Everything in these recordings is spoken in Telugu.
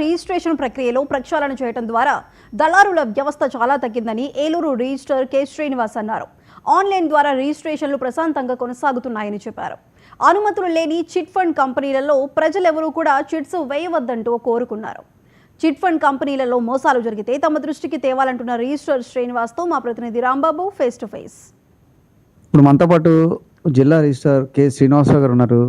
రిజిస్ట్రేషన్ ప్రక్రియలో ప్రక్షాళన చేయడం ద్వారా దళారుల వ్యవస్థ చాలా తగ్గిందని ఏలూరు రిజిస్టర్ కె శ్రీనివాస్ అన్నారు. ఆన్లైన్ ద్వారా రిజిస్ట్రేషన్లు ప్రశాంతంగా కొనసాగుతున్నాయని చెప్పారు. అనుమతులు లేని చిట్ ఫండ్ కంపెనీలలో ప్రజలెవరూ కూడా చిట్స్ వేయవద్దంటూ కోరుకున్నారు. చిట్ ఫండ్ కంపెనీలలో మోసాలు జరిగితే తమ దృష్టికి తేవాలంటున్న రిజిస్టర్ శ్రీనివాస్తో మా ప్రతినిధి రాంబాబు ఫేస్ టు ఫేస్. ఇప్పుడు మనతో పాటు జిల్లా రిజిస్టర్ కె శ్రీనివాసరావు గారు ఉన్నారు.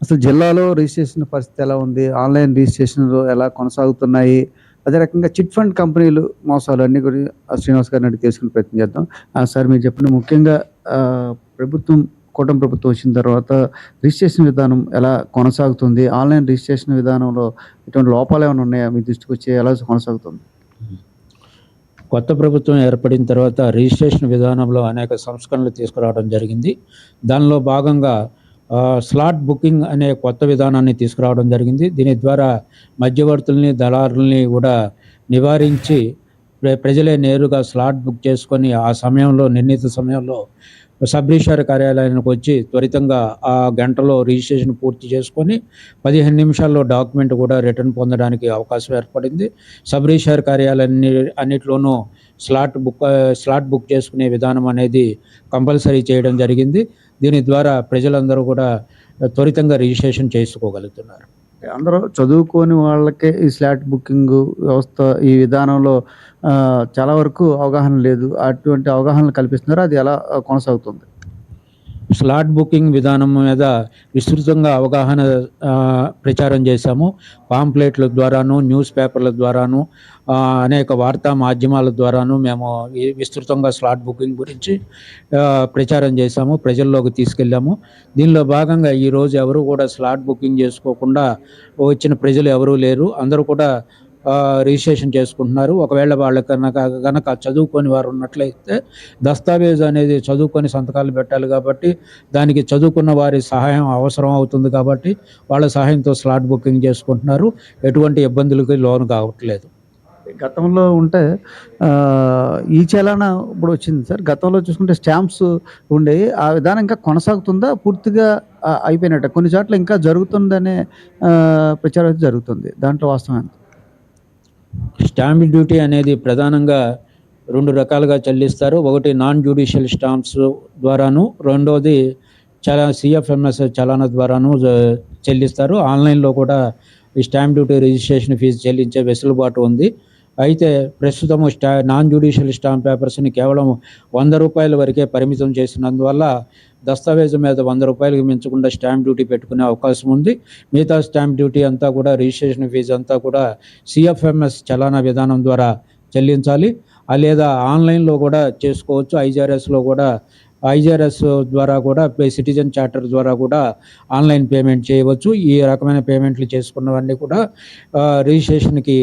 అసలు జిల్లాలో రిజిస్ట్రేషన్ పరిస్థితి ఎలా ఉంది, ఆన్లైన్ రిజిస్ట్రేషన్లు ఎలా కొనసాగుతున్నాయి, అదే రకంగా చిట్ ఫండ్ కంపెనీలు మోసాలు అన్ని కూడా శ్రీనివాస్ గారిని అడిగి తెలుసుకునే ప్రయత్నం చేద్దాం. సార్, మీరు చెప్పిన ముఖ్యంగా కూటమి ప్రభుత్వం వచ్చిన తర్వాత రిజిస్ట్రేషన్ విధానం ఎలా కొనసాగుతుంది, ఆన్లైన్ రిజిస్ట్రేషన్ విధానంలో ఇటువంటి లోపాలు ఏమైనా ఉన్నాయా, మీ దృష్టికి వచ్చి ఎలా కొనసాగుతుంది? కొత్త ప్రభుత్వం ఏర్పడిన తర్వాత రిజిస్ట్రేషన్ విధానంలో అనేక సంస్కరణలు తీసుకురావడం జరిగింది. దానిలో భాగంగా స్లాట్ బుకింగ్ అనే కొత్త విధానాన్ని తీసుకురావడం జరిగింది. దీని ద్వారా మధ్యవర్తుల్ని, దళారుల్ని కూడా నివారించి ప్రజలే నేరుగా స్లాట్ బుక్ చేసుకొని ఆ సమయంలో, నిర్ణీత సమయంలో సబ్ రిజిస్ట్రార్ కార్యాలయానికి వచ్చి త్వరితంగా ఆ గంటలో రిజిస్ట్రేషన్ పూర్తి చేసుకొని 15 నిమిషాల్లో డాక్యుమెంట్ కూడా రిటర్న్ పొందడానికి అవకాశం ఏర్పడింది. సబ్ రిజిస్ట్రార్ అన్నిట్లోనూ స్లాట్ బుక్ చేసుకునే విధానం అనేది కంపల్సరీ చేయడం జరిగింది. దీని ద్వారా ప్రజలందరూ కూడా త్వరితంగా రిజిస్ట్రేషన్ చేసుకోగలుగుతున్నారు. అందరూ చదువుకోని వాళ్ళకే ఈ స్లాట్ బుకింగ్ వ్యవస్థ, ఈ విధానంలో చాలా వరకు అవగాహన లేదు. అటువంటి అవగాహన కల్పిస్తున్నారు. అది ఎలా కొనసాగుతుంది? స్లాట్ బుకింగ్ విధానం మీద విస్తృతంగా అవగాహన ప్రచారం చేశాము. పాంప్లెట్ల ద్వారాను, న్యూస్ పేపర్ల ద్వారాను, అనేక వార్తా మాధ్యమాల ద్వారాను మేము విస్తృతంగా స్లాట్ బుకింగ్ గురించి ప్రచారం చేశాము, ప్రజల్లోకి తీసుకెళ్ళాము. దీనిలో భాగంగా ఈరోజు ఎవరు కూడా స్లాట్ బుకింగ్ చేసుకోకుండా వచ్చిన ప్రజలు ఎవరూ లేరు. అందరూ కూడా రిజిస్ట్రేషన్ చేసుకుంటున్నారు. ఒకవేళ వాళ్ళకన్నా కనుక చదువుకొని వారు ఉన్నట్లయితే దస్తావేజ్ అనేది చదువుకొని సంతకాలు పెట్టాలి కాబట్టి దానికి చదువుకున్న వారి సహాయం అవసరం అవుతుంది కాబట్టి వాళ్ళ సహాయంతో స్లాట్ బుకింగ్ చేసుకుంటున్నారు. ఎటువంటి ఇబ్బందులకి లోను కావట్లేదు. గతంలో ఉంటే ఈ చలానా ఇప్పుడు వచ్చింది సార్. గతంలో చూసుకుంటే స్టాంప్స్ ఉండేవి. ఆ విధానం ఇంకా కొనసాగుతుందా, పూర్తిగా అయిపోయినట్ట? కొన్ని చోట్ల ఇంకా జరుగుతుందనే ప్రచారం అయితే జరుగుతుంది. దాంట్లో వాస్తవం ఎంత? స్టాంప్ డ్యూటీ అనేది ప్రధానంగా 2 రకాలుగా చెల్లిస్తారు. ఒకటి నాన్ జ్యుడిషియల్ స్టాంప్స్ ద్వారాను, రెండోది CFMS చలానా ద్వారాను చెల్లిస్తారు. ఆన్లైన్లో కూడా ఈ స్టాంప్ డ్యూటీ రిజిస్ట్రేషన్ ఫీజు చెల్లించే వెసులుబాటు ఉంది. అయితే ప్రస్తుతం నాన్ జ్యుడిషియల్ స్టాంప్ పేపర్స్ని కేవలం 100 రూపాయల వరకే పరిమితం చేసినందువల్ల దస్తావేజు మీద 100 రూపాయలకు మించకుండా స్టాంప్ డ్యూటీ పెట్టుకునే అవకాశం ఉంది. మిగతా స్టాంప్ డ్యూటీ అంతా కూడా, రిజిస్ట్రేషన్ ఫీజు అంతా కూడా CFMS చలానా విధానం ద్వారా చెల్లించాలి. లేదా ఆన్లైన్లో కూడా చేసుకోవచ్చు. ఐజీఆర్ఎస్ ద్వారా కూడా, సిటిజన్ చార్టర్ ద్వారా కూడా ఆన్లైన్ పేమెంట్ చేయవచ్చు. ఈ రకమైన పేమెంట్లు చేసుకున్నవన్నీ కూడా రిజిస్ట్రేషన్కి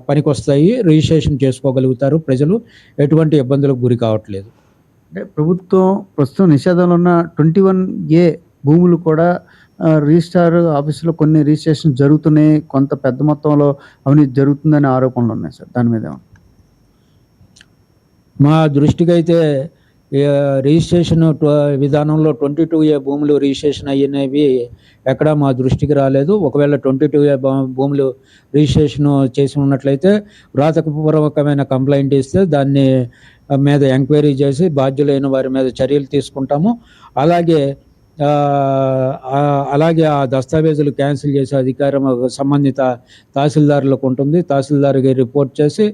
పనికొస్తాయి. రిజిస్ట్రేషన్ చేసుకోగలుగుతారు. ప్రజలు ఎటువంటి ఇబ్బందులకు గురి కావట్లేదు. అంటే ప్రభుత్వం ప్రస్తుతం నిషేధంలో ఉన్న 21A భూములు కూడా రిజిస్ట్రార్ ఆఫీసులో కొన్ని రిజిస్ట్రేషన్ జరుగుతున్నాయి, కొంత పెద్ద మొత్తంలో అవినీతి జరుగుతుందనే ఆరోపణలు ఉన్నాయి సార్. దాని మీద మా దృష్టికి అయితే రిజిస్ట్రేషన్ విధానంలో 22A భూములు రిజిస్ట్రేషన్ అయినవి ఎక్కడా మా దృష్టికి రాలేదు. ఒకవేళ 22A భూములు రిజిస్ట్రేషన్ చేసి ఉన్నట్లయితే వ్రాతపూర్వకమైన కంప్లైంట్ ఇస్తే దాన్ని మీద ఎంక్వైరీ చేసి బాధ్యులైన వారి మీద చర్యలు తీసుకుంటాము. అలాగే ఆ దస్తావేజులు క్యాన్సిల్ చేసే అధికారం సంబంధిత తహసీల్దారులకు ఉంటుంది. తహసీల్దార్కి రిపోర్ట్ చేసి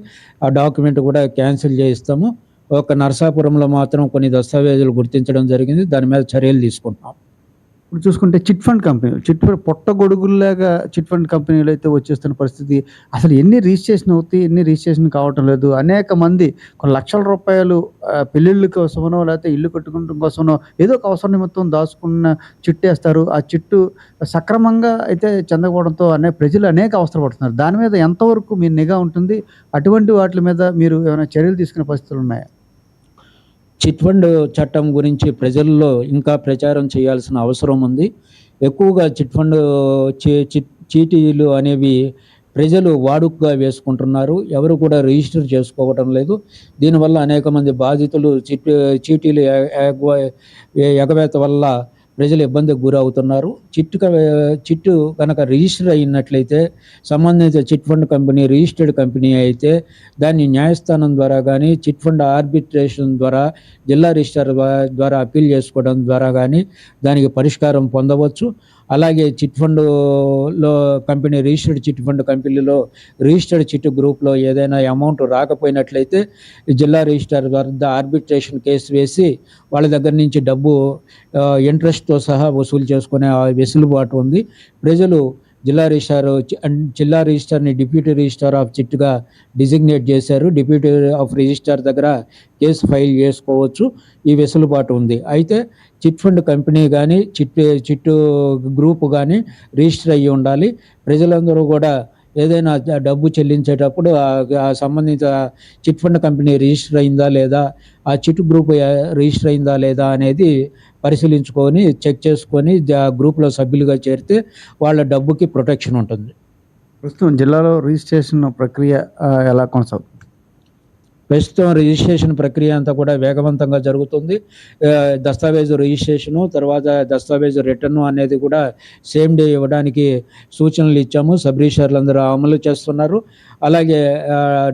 ఆ డాక్యుమెంట్ కూడా క్యాన్సిల్ చేయిస్తాము. ఒక నరసాపురంలో మాత్రం కొన్ని దస్తావేజులు గుర్తించడం జరిగింది. దాని మీద చర్యలు తీసుకుంటాం. ఇప్పుడు చూసుకుంటే చిట్ ఫండ్ కంపెనీలు, పొట్టగొడుగుల్లాగా చిట్ ఫండ్ కంపెనీలు అయితే వచ్చేస్తున్న పరిస్థితి. అసలు ఎన్ని రిజిస్ట్రేషన్ అవుతాయి, ఎన్ని రిజిస్ట్రేషన్ కావటం లేదు. అనేక మంది కొన్ని లక్షల రూపాయలు పెళ్ళిళ్ళ కోసమనో, లేకపోతే ఇల్లు కట్టుకోవడం కోసమనో ఏదో ఒక అవసరం నిమిత్తం దాచుకున్న చిట్టేస్తారు. ఆ చిట్టు సక్రమంగా అయితే చెందకపోవడంతో ప్రజలు అనేక అవసరపడుతున్నారు. దాని మీద ఎంతవరకు మీ నిఘా ఉంటుంది? అటువంటి వాటి మీద మీరు ఏమైనా చర్యలు తీసుకునే పరిస్థితులు ఉన్నాయా? చిట్ ఫండ్ చట్టం గురించి ప్రజల్లో ఇంకా ప్రచారం చేయాల్సిన అవసరం ఉంది. ఎక్కువగా చిట్ ఫండ్ చీటీలు అనేవి ప్రజలు వాడుకగా వేసుకుంటున్నారు. ఎవరు కూడా రిజిస్టర్ చేసుకోవటం లేదు. దీనివల్ల అనేక మంది బాధితులు చీటీలు ఎగవేత వల్ల ప్రజలు ఇబ్బందికి గురవుతున్నారు. చిట్టు కనుక రిజిస్టర్ అయినట్లయితే సంబంధిత chit fund company registered company అయితే దాన్ని న్యాయస్థానం ద్వారా కానీ చిట్ ఫండ్ ఆర్బిట్రేషన్ ద్వారా జిల్లా రిజిస్టర్ ద్వారా అప్పీల్ చేసుకోవడం ద్వారా కానీ దానికి పరిష్కారం పొందవచ్చు. అలాగే చిట్ ఫండ్లో కంపెనీ రిజిస్టర్డ్ చిట్ ఫండ్ కంపెనీలో రిజిస్టర్డ్ చిట్ గ్రూప్లో ఏదైనా అమౌంట్ రాకపోయినట్లయితే జిల్లా రిజిస్టర్ వద్ద ఆర్బిట్రేషన్ కేసు వేసి వాళ్ళ దగ్గర నుంచి డబ్బు ఇంట్రెస్ట్తో సహా వసూలు చేసుకునే వెసులుబాటు ఉంది. ప్రజలు జిల్లా రిజిస్టర్ని డిప్యూటీ రిజిస్టర్ ఆఫ్ చిట్గా డిజిగ్నేట్ చేశారు. డిప్యూటీ ఆఫ్ రిజిస్టర్ దగ్గర కేసు ఫైల్ చేసుకోవచ్చు. ఈ వెసులుబాటు ఉంది. అయితే చిట్ ఫండ్ కంపెనీ కానీ చిట్టు గ్రూప్ కానీ రిజిస్టర్ అయ్యి ఉండాలి. ప్రజలందరూ కూడా ఏదైనా డబ్బు చెల్లించేటప్పుడు ఆ సంబంధిత చిట్ ఫండ్ కంపెనీ రిజిస్టర్ అయిందా లేదా, ఆ చిట్ గ్రూప్ రిజిస్టర్ అయిందా లేదా అనేది పరిశీలించుకొని చెక్ చేసుకొని గ్రూప్లో సభ్యులుగా చేరితే వాళ్ళ డబ్బుకి ప్రొటెక్షన్ ఉంటుంది. ప్రస్తుతం జిల్లాలో రిజిస్ట్రేషన్ ప్రక్రియ ఎలా కొనసాగుతుంది? ప్రస్తుతం రిజిస్ట్రేషన్ ప్రక్రియ అంతా కూడా వేగవంతంగా జరుగుతుంది. దస్తావేజు రిజిస్ట్రేషను, తర్వాత దస్తావేజు రిటర్ను అనేది కూడా సేమ్ డే ఇవ్వడానికి సూచనలు ఇచ్చాము. సబ్ రిజిస్టర్లు అందరూ అమలు చేస్తున్నారు. అలాగే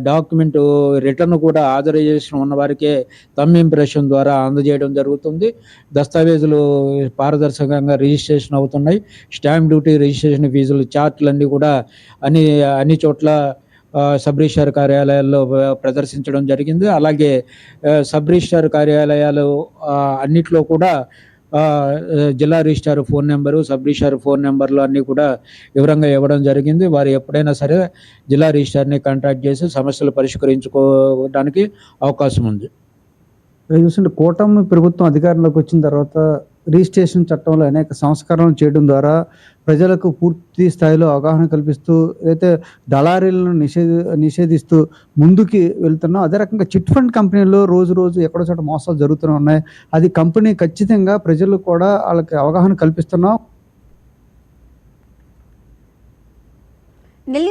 డాక్యుమెంట్ రిటర్న్ కూడా ఆథరైజేషన్ ఉన్న వారికే థంబ్ ఇంప్రెషన్ ద్వారా అందజేయడం జరుగుతుంది. దస్తావేజులు పారదర్శకంగా రిజిస్ట్రేషన్ అవుతున్నాయి. స్టాంప్ డ్యూటీ రిజిస్ట్రేషన్ ఫీజులు చార్ట్లన్నీ కూడా అన్ని చోట్ల సబ్ రిజిస్టార్ కార్యాలయాల్లో ప్రదర్శించడం జరిగింది. అలాగే సబ్ రిజిస్టార్ కార్యాలయాలు అన్నిట్లో కూడా జిల్లా registrar phone number, sub registrar phone నెంబర్లు అన్నీ కూడా వివరంగా ఇవ్వడం జరిగింది. వారు ఎప్పుడైనా సరే జిల్లా రిజిస్టార్ని కాంటాక్ట్ చేసి సమస్యలు పరిష్కరించుకోవడానికి అవకాశం ఉంది. చూస్తుంటే కూటమి ప్రభుత్వం అధికారంలోకి వచ్చిన తర్వాత రిజిస్ట్రేషన్ చట్టంలో అనేక సంస్కరణలు చేయడం ద్వారా ప్రజలకు పూర్తి స్థాయిలో అవగాహన కల్పిస్తూ అయితే దళారీలను నిషేధిస్తూ ముందుకి వెళ్తున్నాం. అదే రకంగా చిట్ ఫండ్ కంపెనీల్లో రోజు ఎక్కడో చోట మోసాలు జరుగుతూనే ఉన్నాయి. అది కంపెనీ ఖచ్చితంగా ప్రజలు కూడా వాళ్ళకి అవగాహన కల్పిస్తున్నాం.